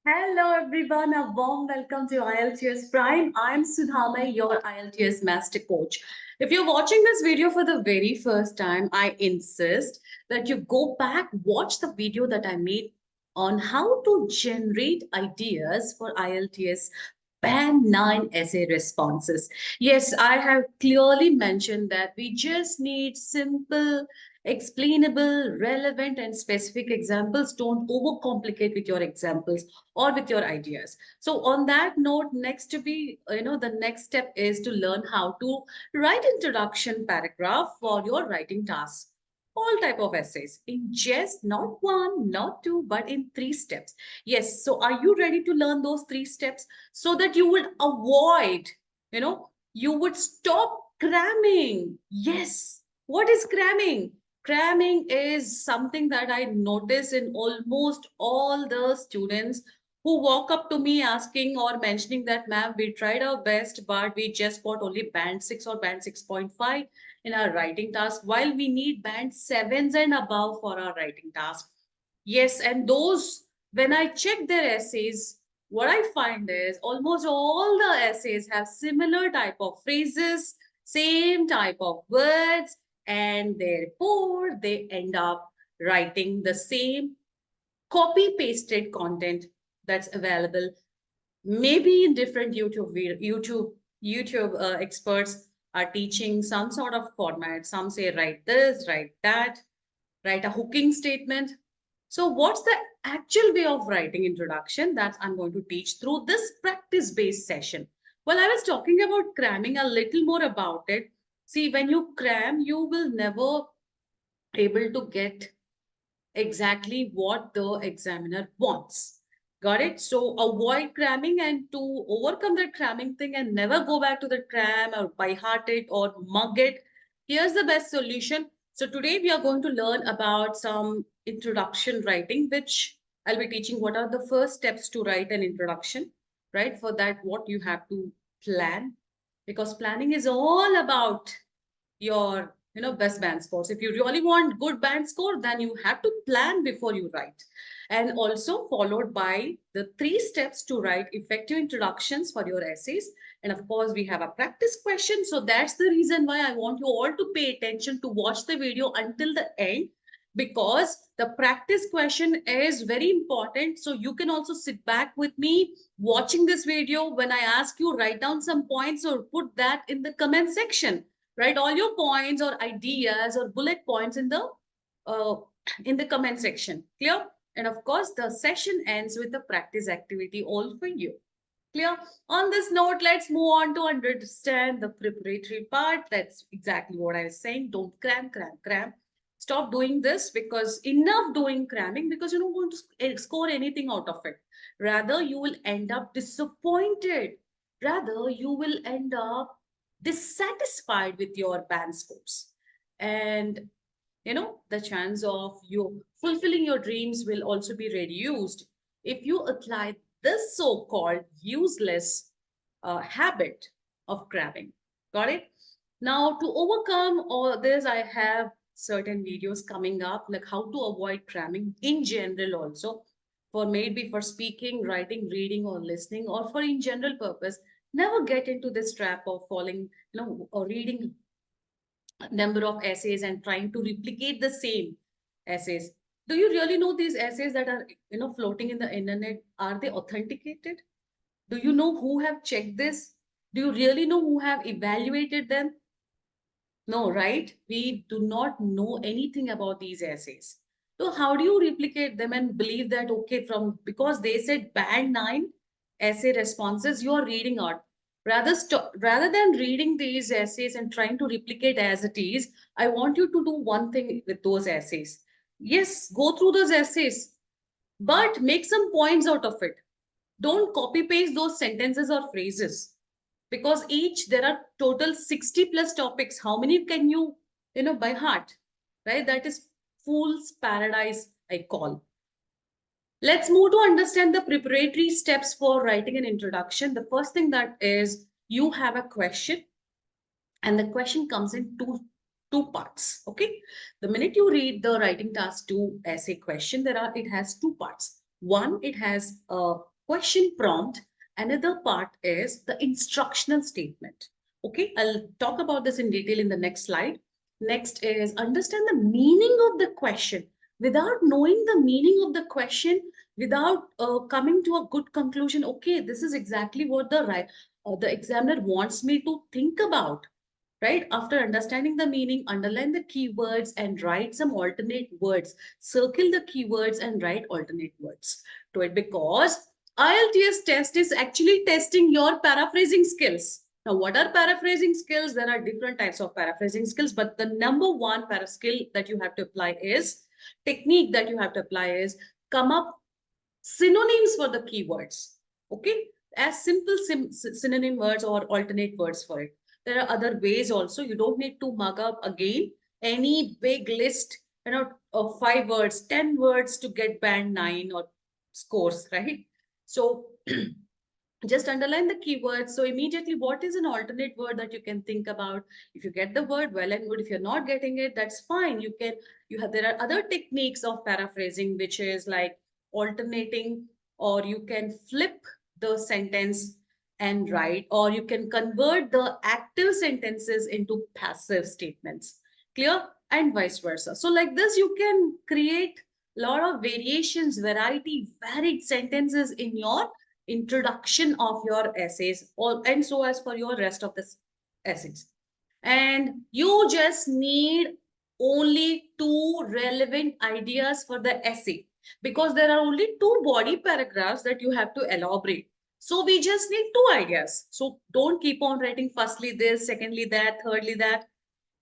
Hello everyone, a warm welcome to IELTS Prime. I'm Sudhama, your IELTS Master Coach. If you're watching this video for the very first time, I insist that you go back, watch the video that I made on how to generate ideas for IELTS Band 9 essay responses. Yes, I have clearly mentioned that we just need simple, explainable, relevant, and specific examples. Don't overcomplicate with your examples or with your ideas. So on that note, next to be, the next step is to learn how to write introduction paragraph for your writing task. All type of essays in just not one, not two, but in three steps. Yes. So are you ready to learn those three steps so that you would avoid, you would stop cramming? Yes. What is cramming? Cramming is something that I notice in almost all the students who walk up to me asking or mentioning that, ma'am, we tried our best, but we just got only band 6 or band 6.5 in our writing task, while we need band 7s and above for our writing task. Yes, and those, when I check their essays, what I find is almost all the essays have similar type of phrases, same type of words, and therefore they end up writing the same copy pasted content that's available maybe in different YouTube experts are teaching some sort of format. Some say write this, write that, write a hooking statement. So what's the actual way of writing introduction that I'm going to teach through this practice based session? Well, I was talking about cramming, a little more about it. See, when you cram, you will never able to get exactly what the examiner wants. Got it? So avoid cramming, and to overcome that cramming thing and never go back to the cram or by heart it or mug it, here's the best solution. So today we are going to learn about some introduction writing, which I'll be teaching what are the first steps to write an introduction, right? For that, what you have to plan, because planning is all about your best band scores. If you really want good band score, then you have to plan before you write. And also followed by the three steps to write effective introductions for your essays. And of course we have a practice question, so that's the reason why I want you all to pay attention to watch the video until the end, because the practice question is very important. So you can also sit back with me watching this video. When I ask you, write down some points or put that in the comment section. Write all your points or ideas or bullet points uh, in the comment section. Clear? And of course, the session ends with a practice activity all for you. Clear? On this note, let's move on to understand the preparatory part. That's exactly what I was saying. Don't cram, cram, cram. Stop doing this, because enough doing cramming, because you don't want to score anything out of it. Rather, you will end up disappointed. Rather, you will end up dissatisfied with your band scores. And the chance of you fulfilling your dreams will also be reduced if you apply this so-called useless habit of cramming. Got it? Now, to overcome all this, I have certain videos coming up, like how to avoid cramming in general also, for maybe for speaking, writing, reading, or listening, or for in general purpose. Never get into this trap of falling, or reading number of essays and trying to replicate the same essays. Do you really know these essays that are floating in the internet, are they authenticated? Do you know who have checked this? Do you really know who have evaluated them? No, right? We do not know anything about these essays. So how do you replicate them and believe that, okay, from because they said band 9 essay responses, you are reading out. Rather than reading these essays and trying to replicate as it is, I want you to do one thing with those essays. Yes, go through those essays, but make some points out of it. Don't copy paste those sentences or phrases, because each there are total 60 plus topics. How many can you by heart, right? That is fool's paradise, I call. Let's move to understand the preparatory steps for writing an introduction. The first thing that is, you have a question, and the question comes in two parts. Okay, the minute you read the writing task 2 essay question, it has two parts. One, it has a question prompt, another part is the instructional statement. Okay, I'll talk about this in detail in the next slide. Next is understand the meaning of the question. Without knowing the meaning of the question, without coming to a good conclusion, okay, this is exactly what the examiner wants me to think about, right? After understanding the meaning, underline the keywords and write some alternate words. Circle the keywords and write alternate words to it, because IELTS test is actually testing your paraphrasing skills. Now, what are paraphrasing skills? There are different types of paraphrasing skills, but the number one para skill that you have to apply is technique that you have to apply is come up synonyms for the keywords. Okay, as simple synonym words or alternate words for it. There are other ways also. You don't need to mug up again any big list, of 5 words, 10 words to get band 9 or scores, right? So just underline the keywords. So immediately, what is an alternate word that you can think about? If you get the word, well and good. If you're not getting it, that's fine. There are other techniques of paraphrasing, which is like alternating, or you can flip the sentence and write, or you can convert the active sentences into passive statements. Clear? And vice versa. So like this, you can create a lot of variations, varied sentences in your introduction of your essays, and so as for your rest of the essays. And you just need only 2 relevant ideas for the essay, because there are only 2 body paragraphs that you have to elaborate. So we just need 2 ideas. So don't keep on writing firstly this, secondly that, thirdly that.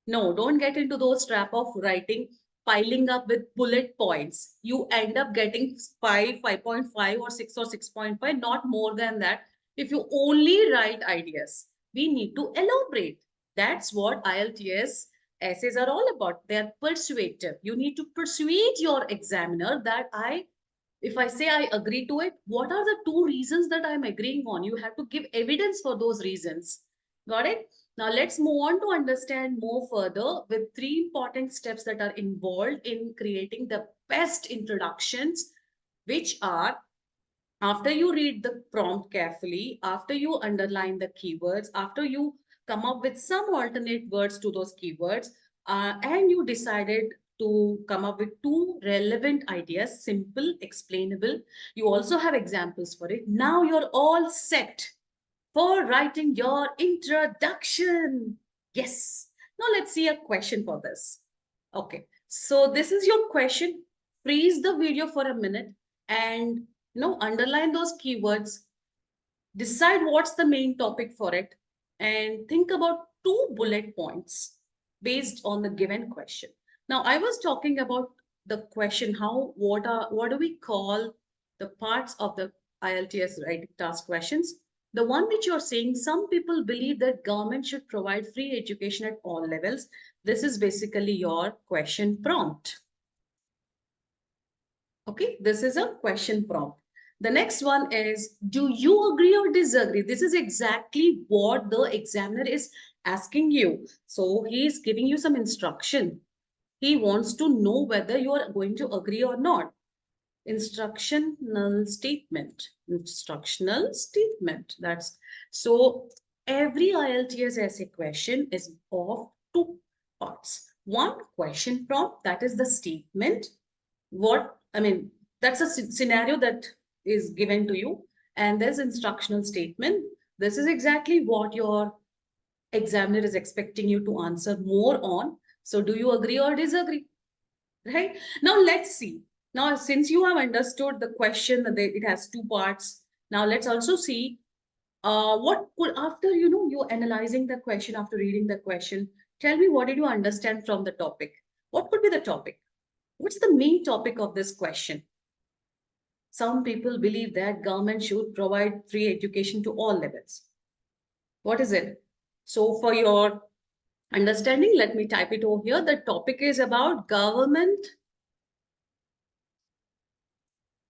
No, don't get into those trap of writing, piling up with bullet points. You end up getting 5, 5.5 or 6 or 6.5, not more than that. If you only write ideas, we need to elaborate. That's what IELTS essays are all about. They are persuasive. You need to persuade your examiner that if I say I agree to it, what are the 2 reasons that I'm agreeing on? You have to give evidence for those reasons. Got it? Now let's move on to understand more further with 3 important steps that are involved in creating the best introductions, which are: after you read the prompt carefully, after you underline the keywords, after you come up with some alternate words to those keywords, and you decided to come up with 2 relevant ideas, simple, explainable. You also have examples for it. Now you're all set for writing your introduction. Yes. Now let's see a question for this. Okay. So this is your question. Freeze the video for a minute and underline those keywords. Decide what's the main topic for it and think about 2 bullet points based on the given question. Now I was talking about the question, what do we call the parts of the IELTS writing task questions? The one which you're saying, some people believe that government should provide free education at all levels. This is basically your question prompt. Okay, this is a question prompt. The next one is, do you agree or disagree? This is exactly what the examiner is asking you. So he is giving you some instruction. He wants to know whether you are going to agree or not. Instructional statement. Instructional statement. That's so every IELTS essay question is of 2 parts. One, question prompt, that is the statement. That's a scenario that is given to you, and there's instructional statement. This is exactly what your examiner is expecting you to answer more on. So do you agree or disagree? Right? Now let's see. Now, since you have understood the question, that it has 2 parts. Now let's also see what could, after you analyzing the question, after reading the question, tell me, what did you understand from the topic? What could be the topic? What's the main topic of this question? Some people believe that government should provide free education to all levels. What is it? So for your understanding, let me type it over here. The topic is about government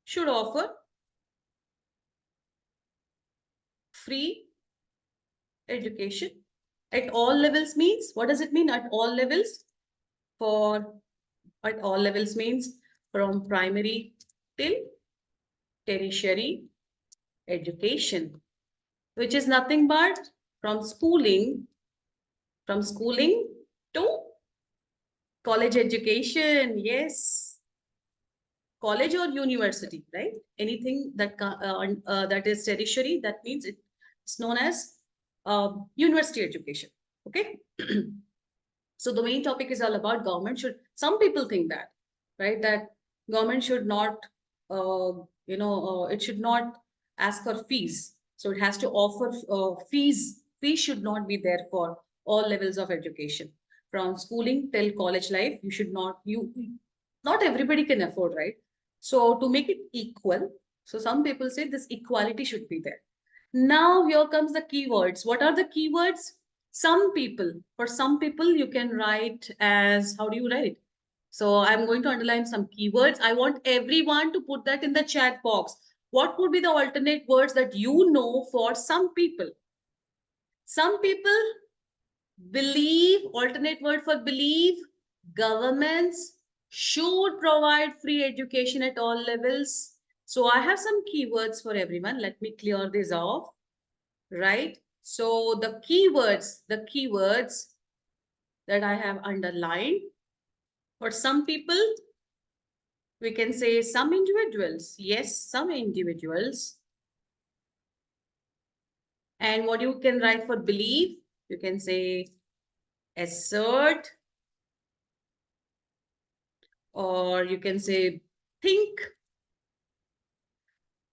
should offer free education at all levels. Means, what does it mean at all levels? At all levels means from primary till tertiary education, which is nothing but from schooling, to college education. Yes, college or university, right? Anything that that is tertiary, that means it's known as university education. Okay. So the main topic is all about government should. Some people think that, right, that government should not, it should not ask for fees. So it has to offer fees. Fees should not be there for all levels of education, from schooling till college life. You should not. Not everybody can afford, right? So to make it equal, so some people say this equality should be there. Now here comes the keywords. What are the keywords? Some people, for some people, you can write as, how do you write? So I'm going to underline some keywords. I want everyone to put that in the chat box. What could be the alternate words that you know for some people? Some people believe, alternate word for believe, governments should provide free education at all levels. So I have some keywords for everyone. Let me clear this off, right? So the keywords that I have underlined, for some people, we can say some individuals. Yes, some individuals. And what you can write for believe, you can say assert, or you can say think.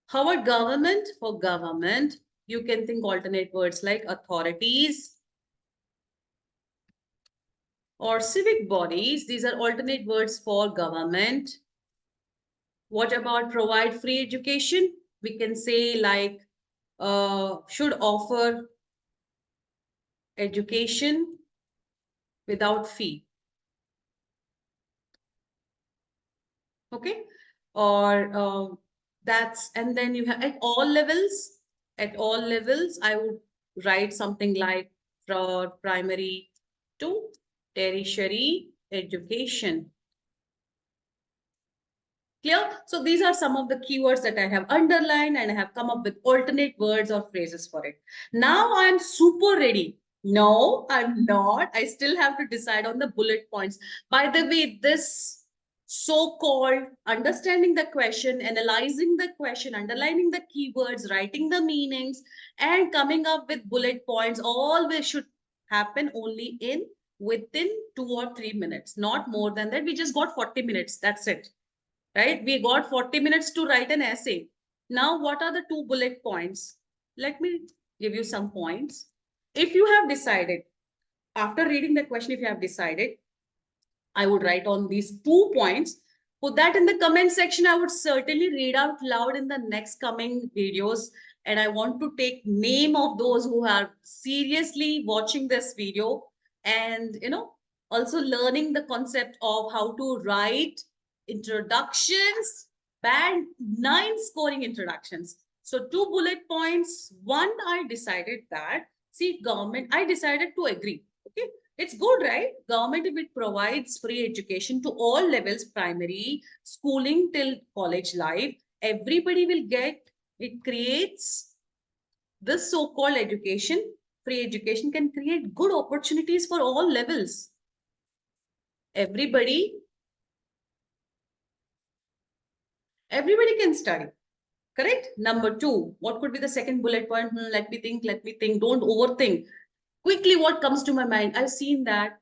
However, government, for government, you can think alternate words like authorities or civic bodies. These are alternate words for government. What about provide free education? We can say like should offer education without fee. Okay. Or that's, and then you have at all levels, I would write something like for primary to tertiary education. Clear? So these are some of the keywords that I have underlined, and I have come up with alternate words or phrases for it. Now I'm super ready. No, I'm not. I still have to decide on the bullet points. By the way, this so-called understanding the question, analyzing the question, underlining the keywords, writing the meanings, and coming up with bullet points always should happen only in within 2 or 3 minutes, not more than that. We just got 40 minutes. That's it, right? We got 40 minutes to write an essay. Now, what are the two bullet points? Let me give you some points. If you have decided, after reading the question, if you have decided, I would write on these 2 points. Put that in the comment section. I would certainly read out loud in the next coming videos. And I want to take name of those who are seriously watching this video and, also learning the concept of how to write introductions, band 9 scoring introductions. So 2 bullet points. One, I decided that, see, government, I decided to agree. Okay, it's good, right? Government, if it provides free education to all levels, primary, schooling till college life, everybody will get, it creates this so-called education. Free education can create good opportunities for all levels. Everybody can study. Correct? Number 2, what could be the second bullet point? Let me think. Don't overthink. Quickly, what comes to my mind? I've seen that,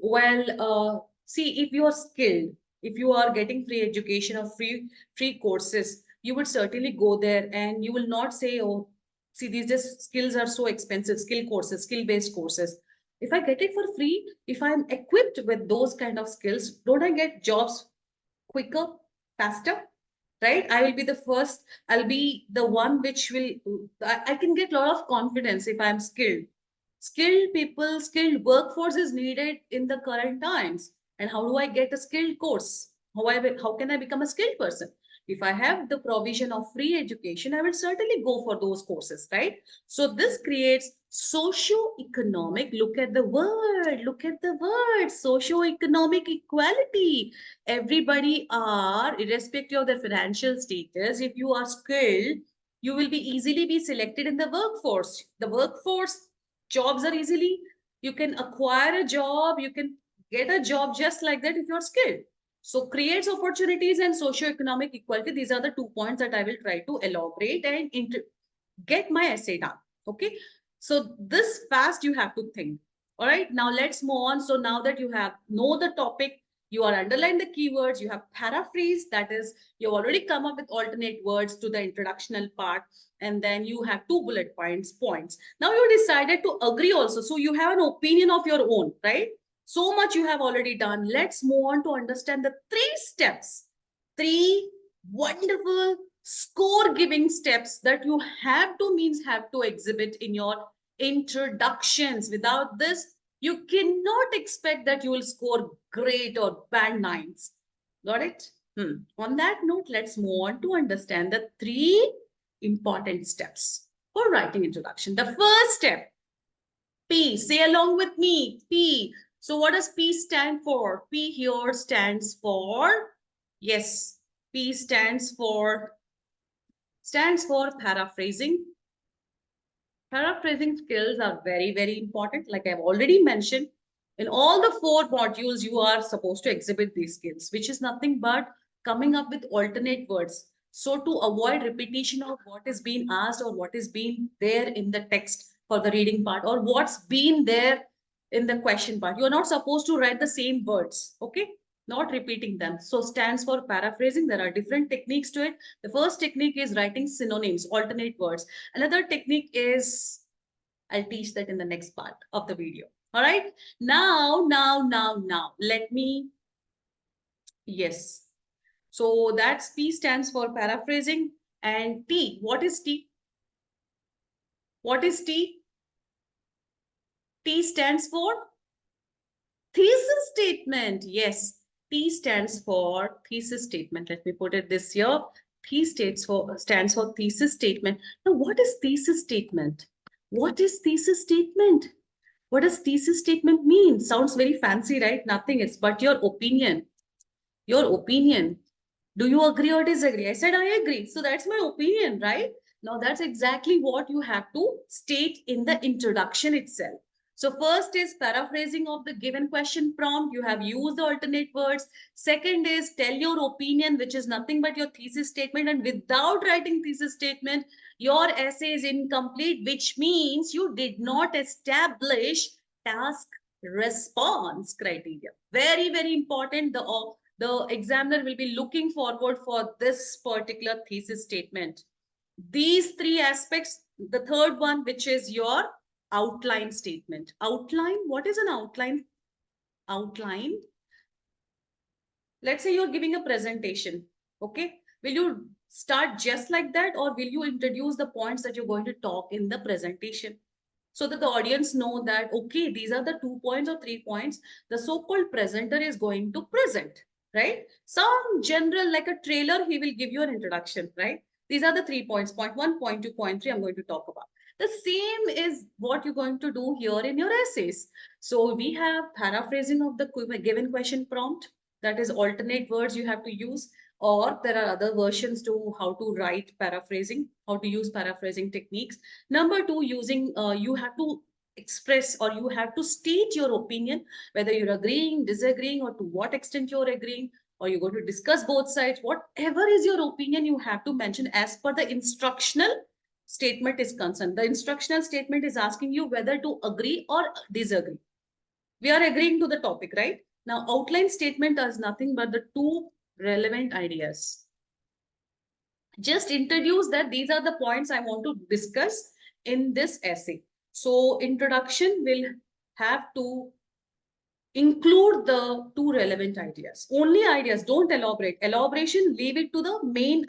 well, see, if you are skilled, if you are getting free education or free courses, you would certainly go there, and you will not say, oh, see, these just skills are so expensive, skill-based courses. If I get it for free, if I'm equipped with those kind of skills, don't I get jobs quicker, faster? Right? I will be the first, I'll be the one which will, I can get a lot of confidence if I'm skilled. Skilled people, skilled workforce is needed in the current times. And how do I get a skilled course? How can I become a skilled person? If I have the provision of free education, I will certainly go for those courses, right? So this creates socio-economic, look at the word, socio-economic equality. Everybody are, irrespective of their financial status, if you are skilled, You will be easily be selected in the workforce. The workforce jobs are easily, you can acquire a job, you can get a job just like that if you're skilled. So creates opportunities and socio-economic equality. These are the 2 points that I will try to elaborate and get my essay done. Okay. So this fast you have to think. All right. Now let's move on. So now that you have know the topic, you are underline the keywords, you have paraphrase, that is, you've already come up with alternate words to the introductional part, and then you have 2 bullet points. Now you decided to agree also. So you have an opinion of your own, right? So much you have already done. Let's move on to understand the 3 steps, 3 wonderful score giving steps that you have to exhibit in your introductions. Without this, you cannot expect that you will score great or band nines. Got it? On that note, let's move on to understand the 3 important steps for writing introduction. The first step, P. Say along with me, P. So what does P stand for? P here stands for, yes, P stands for paraphrasing. Paraphrasing skills are very, very important. Like I've already mentioned, in all the 4 modules, you are supposed to exhibit these skills, which is nothing but coming up with alternate words. So to avoid repetition of what is being asked or what is being there in the text for the reading part, or what's been there in the question part, you're not supposed to write the same words. Okay. Not repeating them. So stands for paraphrasing. There are different techniques to it. The first technique is writing synonyms, alternate words. Another technique is, I'll teach that in the next part of the video. All right. Now, let me, yes. So that's P stands for paraphrasing. And T, what is T? What is T? T stands for thesis statement. Yes. T stands for thesis statement. Let me put it this year. T stands for thesis statement. Now, what is thesis statement? What is thesis statement? What does thesis statement mean? Sounds very fancy, right? Nothing is but your opinion. Your opinion. Do you agree or disagree? I said I agree. So that's my opinion, right? Now that's exactly what you have to state in the introduction itself. So first is paraphrasing of the given question prompt. You have used the alternate words. Second is tell your opinion, which is nothing but your thesis statement. And without writing thesis statement, your essay is incomplete, which means you did not establish task response criteria. Very, very important. The examiner will be looking forward for this particular thesis statement. These 3 aspects, the third one, which is your outline statement. Outline, what is an outline? Outline. Let's say you're giving a presentation, okay? Will you start just like that, or will you introduce the points that you're going to talk in the presentation, so that the audience know that, okay, these are the 2 points or 3 points the so-called presenter is going to present, right? Some general, like a trailer, he will give you an introduction, right? These are the 3 points, point 1, point 2, point 3, I'm going to talk about. The same is what you're going to do here in your essays. So we have paraphrasing of the given question prompt, that is alternate words you have to use, or there are other versions to how to write paraphrasing, how to use paraphrasing techniques. Number 2, using, you have to express or you have to state your opinion, whether you're agreeing, disagreeing, or to what extent you're agreeing, or you're going to discuss both sides. Whatever is your opinion, you have to mention as per the instructional statement is concerned. The instructional statement is asking you whether to agree or disagree. We are agreeing to the topic, right? Now, outline statement is nothing but the 2 relevant ideas. Just introduce that these are the points I want to discuss in this essay. So introduction will have to include the 2 relevant ideas. Only ideas, don't elaborate. Elaboration, leave it to the main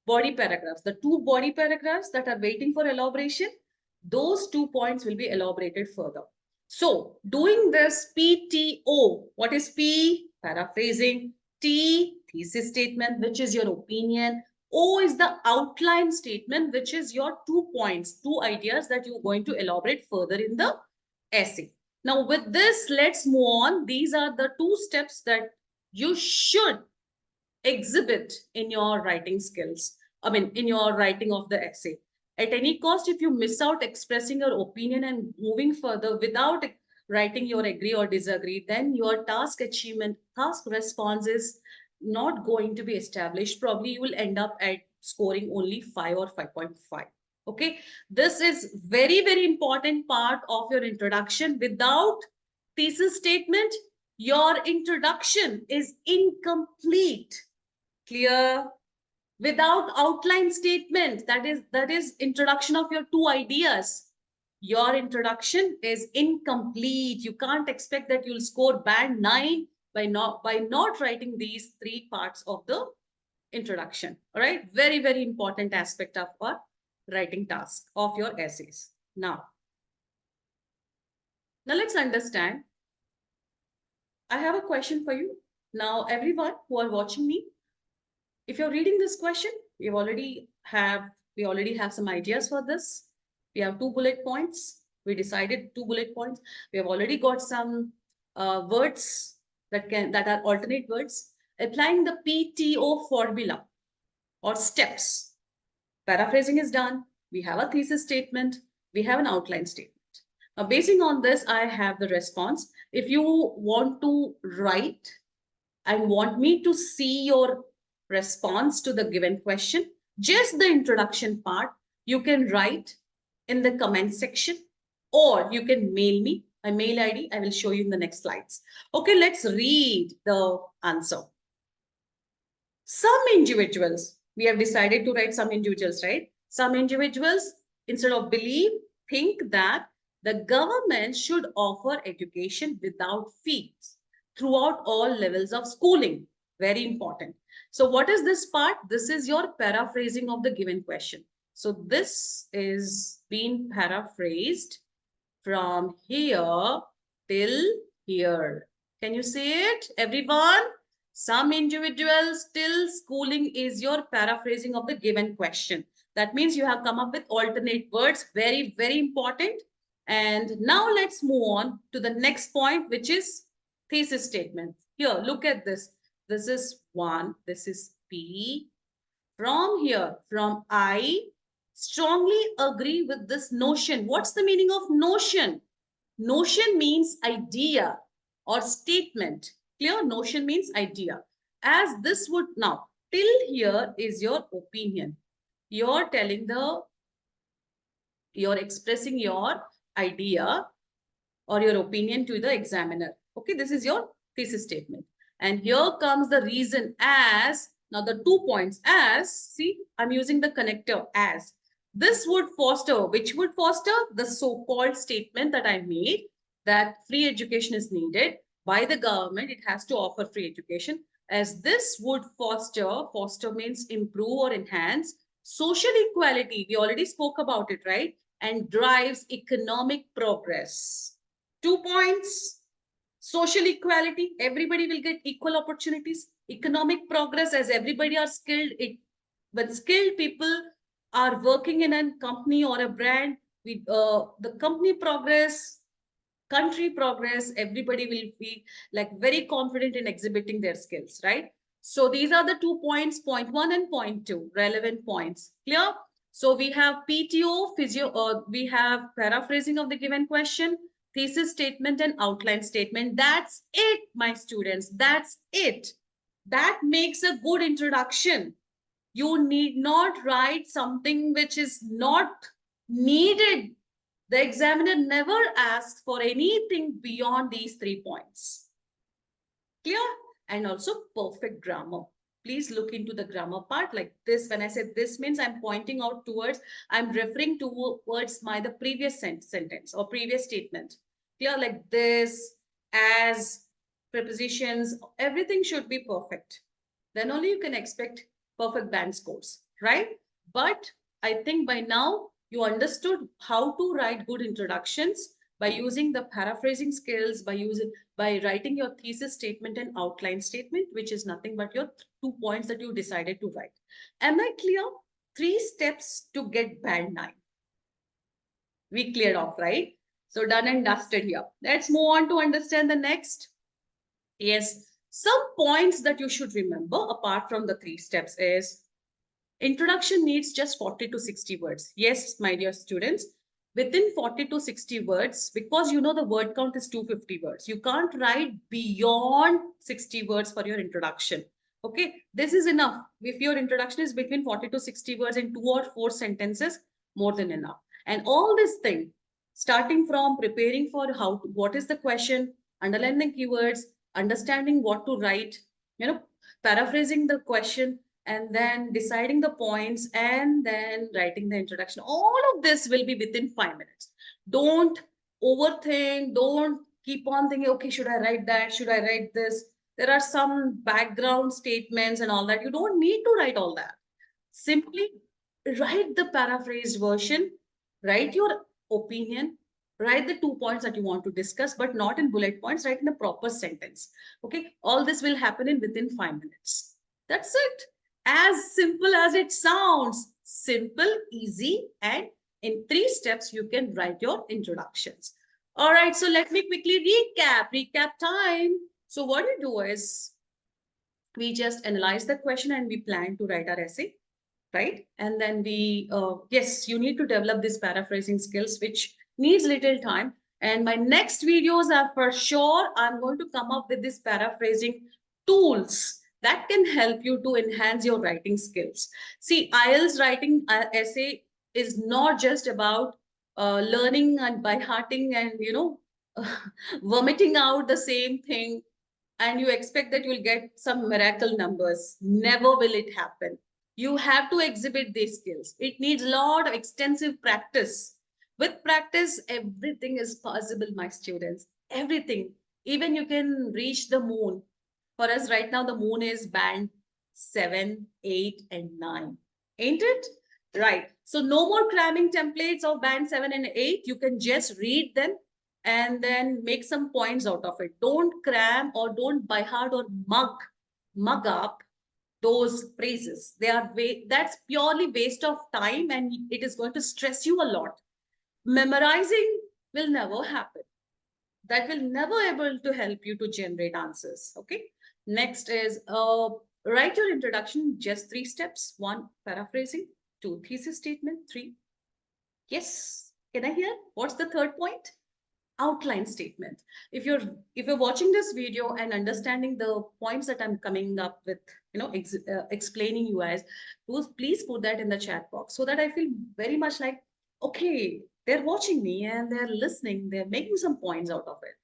body paragraphs. The 2 body paragraphs that are waiting for elaboration, those 2 points will be elaborated further. So doing this PTO, what is P? Paraphrasing. T, thesis statement, which is your opinion. O is the outline statement, which is your 2 points, 2 ideas that you're going to elaborate further in the essay. Now with this, let's move on. These are the 2 steps that you should exhibit in your writing skills. in your writing of the essay. At any cost, if you miss out expressing your opinion and moving further without writing your agree or disagree, then your task achievement, task response is not going to be established. Probably you will end up at scoring only 5 or 5.5. Okay, this is very, very important part of your introduction. Without thesis statement, your introduction is incomplete. Clear? Without outline statement, that is introduction of your two ideas, your introduction is incomplete. You can't expect that you'll score band 9 by not writing these three parts of the introduction. All right, very, very important aspect of our writing task of your essays. Now let's understand. I have a question for you. Now, everyone who are watching me, if you're reading this question, we already have some ideas for this. We have 2 bullet points. We decided 2 bullet points. We have already got some words that are alternate words. Applying the PTO formula or steps. Paraphrasing is done. We have a thesis statement. We have an outline statement. Now, basing on this, I have the response. If you want to write and want me to see your response to the given question, just the introduction part, you can write in the comment section, or you can mail me. My mail ID, I will show you in the next slides. Okay, let's read the answer. Some individuals, we have decided to write some individuals, right? Some individuals, instead of believe, think that the government should offer education without fees throughout all levels of schooling. Very important. So what is this part? This is your paraphrasing of the given question. So this is being paraphrased from here till here. Can you see it, everyone? Some individuals till schooling is your paraphrasing of the given question. That means you have come up with alternate words. Very, very important. And now let's move on to the next point, which is thesis statement. Here, look at this. This is 1. This is P. From here, from I, strongly agree with this notion. What's the meaning of notion? Notion means idea or statement. Clear? Notion means idea. As this would now, till here is your opinion. You're expressing your idea or your opinion to the examiner. Okay, this is your thesis statement. And here comes the reason as, now the 2 points as, see, I'm using the connector as. This would foster, which would foster the so-called statement that I made, that free education is needed by the government. It has to offer free education. As this would foster means improve or enhance social equality. We already spoke about it, right? And drives economic progress. 2 points. Social equality, everybody will get equal opportunities. Economic progress, as everybody are skilled. When skilled people are working in a company or a brand, the company progress, country progress, everybody will be like very confident in exhibiting their skills, right? So these are the 2 points, point 1 and point 2, relevant points. Clear? So we have PTO, we have paraphrasing of the given question, thesis statement and outline statement. That's it, my students. That's it. That makes a good introduction. You need not write something which is not needed. The examiner never asks for anything beyond these 3 points. Clear? And also perfect grammar. Please look into the grammar part like this. When I say this means I'm pointing out towards, I'm referring towards the previous sentence or previous statement. Clear? Like this, as, prepositions, everything should be perfect. Then only you can expect perfect band scores, right? But I think by now you understood how to write good introductions by using the paraphrasing skills, by writing your thesis statement and outline statement, which is nothing but your 2 points that you decided to write. Am I clear? 3 steps to get band 9. We cleared off, right? So done and dusted here. Let's move on to understand the next. Yes, some points that you should remember apart from the 3 steps is Introduction needs just 40 to 60 words. Yes, my dear students, within 40 to 60 words, because you know the word count is 250 words. You can't write beyond 60 words for your introduction. Okay, this is enough. If your introduction is between 40 to 60 words in 2 or 4 sentences, more than enough. And all this thing, starting from preparing for what is the question, underlining keywords, understanding what to write, paraphrasing the question, and then deciding the points, and then writing the introduction. All of this will be within 5 minutes. Don't overthink. Don't keep on thinking, okay, should I write that? Should I write this? There are some background statements and all that. You don't need to write all that. Simply write the paraphrased version, write your opinion, write the 2 points that you want to discuss, but not in bullet points, write in a proper sentence. Okay, all this will happen in within 5 minutes. That's it. As simple as it sounds. Simple, easy, and in 3 steps, you can write your introductions. All right, so let me quickly recap. Recap time. So what you do is we just analyze the question and we plan to write our essay, right? And then yes, you need to develop these paraphrasing skills, which needs little time. And my next videos are for sure, I'm going to come up with this paraphrasing tools that can help you to enhance your writing skills. See, IELTS writing essay is not just about learning and by hearting and, vomiting out the same thing and you expect that you'll get some miracle numbers. Never will it happen. You have to exhibit these skills. It needs a lot of extensive practice. With practice, everything is possible, my students. Everything. Even you can reach the moon. For us right now, the moon is band 7, 8, and 9. Ain't it? Right. So no more cramming templates of band 7 and 8. You can just read them and then make some points out of it. Don't cram or don't by heart or mug up those phrases. That's purely waste of time and it is going to stress you a lot. Memorizing will never happen. That will never able to help you to generate answers. Okay. Next is write your introduction, just 3 steps. 1, paraphrasing. 2, thesis statement. 3, yes. Can I hear? What's the third point? Outline statement. If you're watching this video and understanding the points that I'm coming up with, explaining you guys, please put that in the chat box so that I feel very much like, okay, they're watching me and they're listening, they're making some points out of it.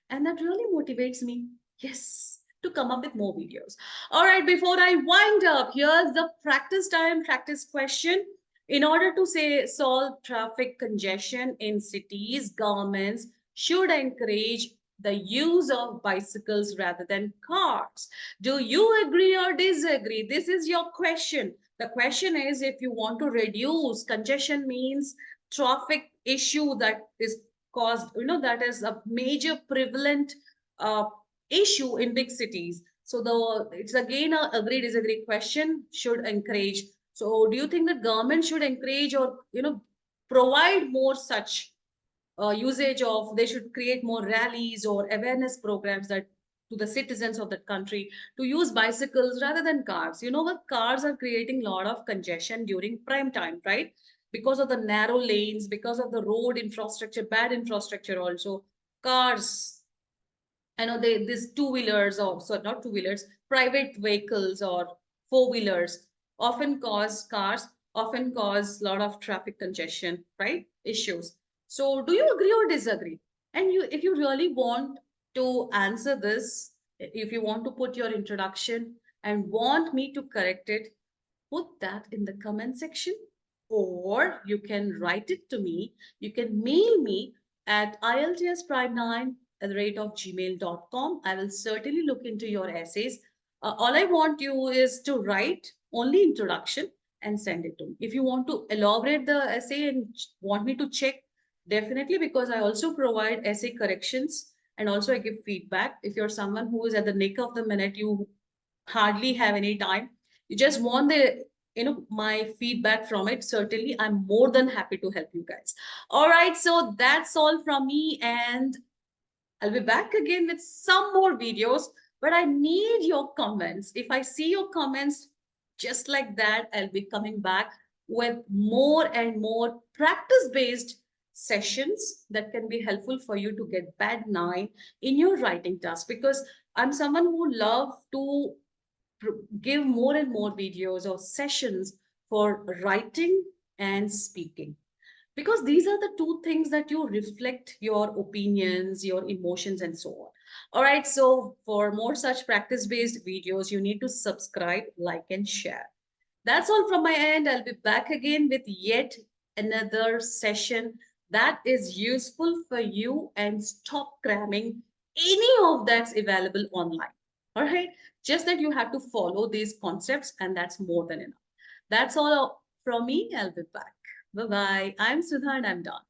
And that really motivates me, yes, to come up with more videos. All right, before I wind up, here's the practice time, practice question. In order to solve traffic congestion in cities, governments should encourage the use of bicycles rather than cars. Do you agree or disagree? This is your question. The question is, if you want to reduce congestion, means traffic issue that is caused, that is a major prevalent uh, issue in big cities. So it's again a agree disagree question. Should encourage. So do you think that government should encourage or provide more such usage of, they should create more rallies or awareness programs that to the citizens of that country to use bicycles rather than cars? You know what, cars are creating a lot of congestion during prime time, right? Because of the narrow lanes, because of the road infrastructure, bad infrastructure. Also cars, I know these two-wheelers, or so not two-wheelers, private vehicles or four-wheelers often cause a lot of traffic congestion, right? Issues. So do you agree or disagree? And if you really want to answer this, if you want to put your introduction and want me to correct it, put that in the comment section, or you can write it to me. You can mail me at iltsprime9 at the rate of gmail.com. I will certainly look into your essays. All I want you is to write only introduction and send it to me. If you want to elaborate the essay and want me to check, definitely, because I also provide essay corrections and also I give feedback. If you're someone who is at the nick of the minute, you hardly have any time, you just want the my feedback from it, certainly I'm more than happy to help you guys. All right, so that's all from me, and I'll be back again with some more videos, but I need your comments. If I see your comments, Just like that, I'll be coming back with more and more practice based sessions that can be helpful for you to get bad 9 in your writing task, because I'm someone who love to give more and more videos or sessions for writing and speaking, because these are the two things that you reflect your opinions, your emotions, and so on. All right, so for more such practice based videos, you need to subscribe, like, and share. That's all from my end. I'll be back again with yet another session that is useful for you, and stop cramming any of that's available online. All right. Just that you have to follow these concepts, and that's more than enough. That's all from me. I'll be back. Bye bye. I'm Sudha and I'm done.